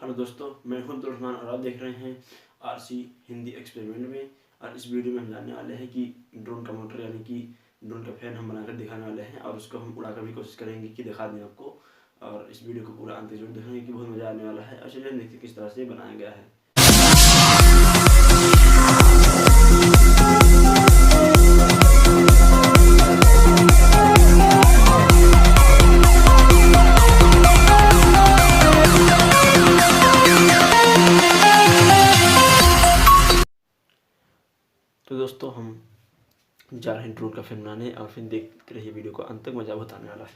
Hello दोस्तों, मैं हूं अब्दुल और आप देख रहे हैं आरसी हिंदी एक्सपेरिमेंट में। और इस वीडियो में हम जानने वाले हैं कि ड्रोन का मोटर यानी कि ड्रोन का फैन हम बनाकर दिखाने वाले हैं और उसको हम उड़ाकर भी कोशिश करेंगे कि दिखा दें आपको। और इस वीडियो को पूरा अंत तक जरूर देखेंगे कि बहुत मज़ा आने वाला है। और चलिए देखते हैं किस तरह से बनाया गया है। तो दोस्तों हम जा रहे हैं ड्रोन का फिल्म बनाने और फिर देखते रहिए वीडियो को अंत तक, मजा बहुत आने वाला है।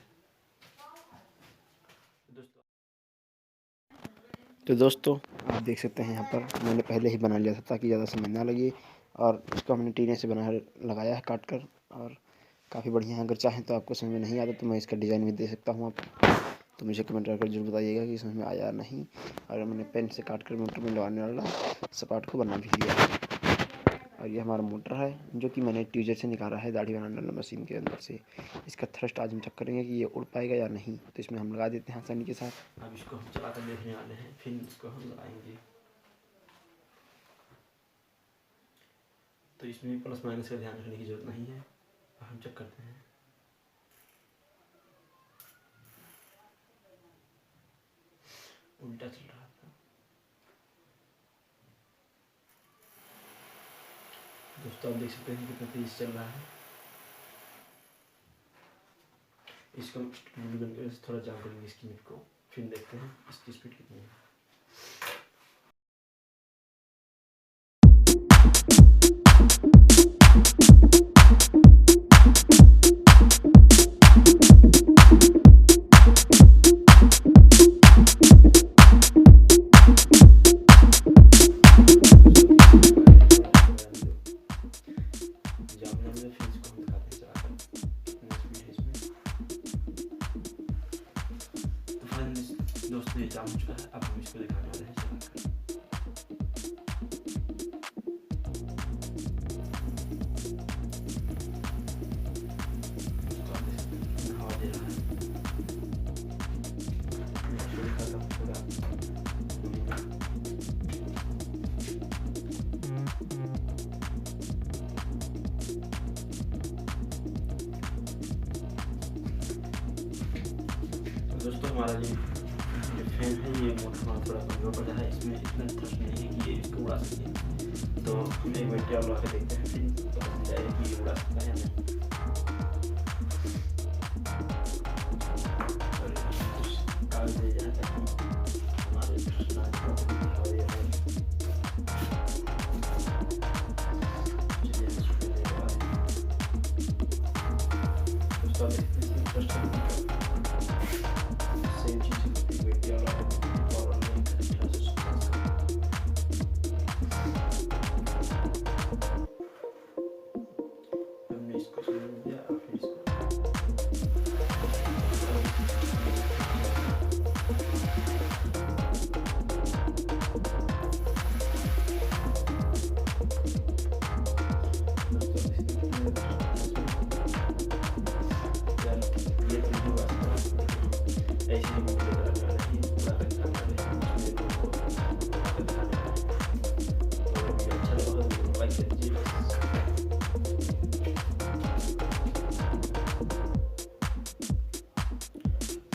तो दोस्तों आप देख सकते हैं यहाँ पर मैंने पहले ही बना लिया था ताकि ज़्यादा समय ना लगे। और इसको हमने टीने से बना लगाया है काट कर, और काफ़ी बढ़िया है। अगर चाहें तो आपको समझ में नहीं आता तो मैं इसका डिज़ाइन भी दे सकता हूँ आप, तो मुझे कमेंट कर जरूर बताइएगा कि समझ में आया नहीं। और मैंने पेन से काट कर मोटर में लगाने वाला सपाट को बना भी लिया है। और ये हमारा मोटर है जो कि मैंने ट्यूजर से निकाला है दाढ़ी बनाने वाला मशीन के अंदर से। इसका थ्रस्ट आज हम चेक करेंगे कि ये उड़ पाएगा या नहीं। तो इसमें हम लगा देते हैं आसानी के साथ। अब इसको हम चलाकर देखने वाले हैं, फिर इसको हम लगाएंगे। तो इसमें प्लस माइनस का ध्यान रखने की जरूरत नहीं है। हम चेक करते हैं। उल्टा चल रहा था। दोस्तों आप देख सकते हैं कितना तेज चल रहा है। इसको थोड़ा जाम करेंगे इसकी मिट को, फिर देखते हैं इसकी स्पीड कितनी है। दोस्तों ये जाम चुका है, अब हम इसको दिखाने वाले हैं चलाकर। हवा दे रहा है। दोस्तों हमारा ये फैन है, ये मोटर थोड़ा कमजोर पड़ रहा है। इसमें इतना थ्रस्ट नहीं है कि ये इसको उड़ा सके। तो हम एक मिनट और उड़ा के देखते हैं, फिर पता चल जाएगा कि ये उड़ा सकता है या नहीं। कागज दे जाता है हमारे सेम चीज़ वेट और हमने इसको शुरू किया और फिर इसको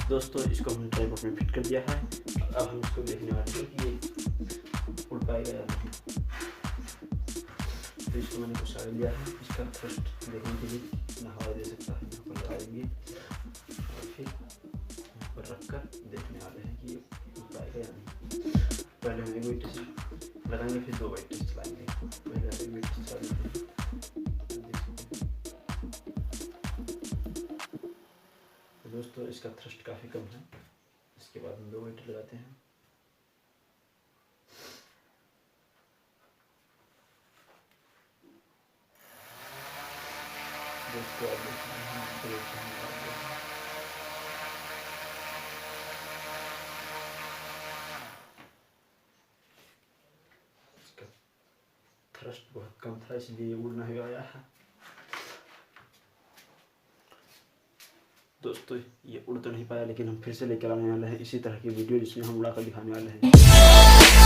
दोस्तों इसको हमने ट्राइपॉड में फिट कर दिया है। अब हम इसको देखने वाले हैं कि ये उड़ पाएगा या नहीं। तो इसको मैंने कुछ साइड लिया है, इसका थ्रस्ट देखने के लिए कितना हवा दे सकता है यहाँ पर लगाएंगे और फिर यहाँ पर रख कर देखने वाले हैं कि ये उड़ पाएगा या नहीं। पहले हम एक वेट टेस्ट लगाएंगे, फिर दो वेट टेस्ट चलाएंगे। पहले एक वेट टेस्ट चला देते हैं। दोस्तों इसका थ्रस्ट काफ़ी कम है। इसके बाद हम दो वेट लगाते हैं। दोस्तों आप देख रहे हैं इसका थ्रस्ट बहुत कम था, इसलिए उड़ नहीं आया है। दोस्तों दोस्तों ये उड़ तो नहीं पाया, लेकिन हम फिर से लेकर आने वाले हैं इसी तरह की वीडियो जिसमें हम उड़ा कर दिखाने वाले हैं।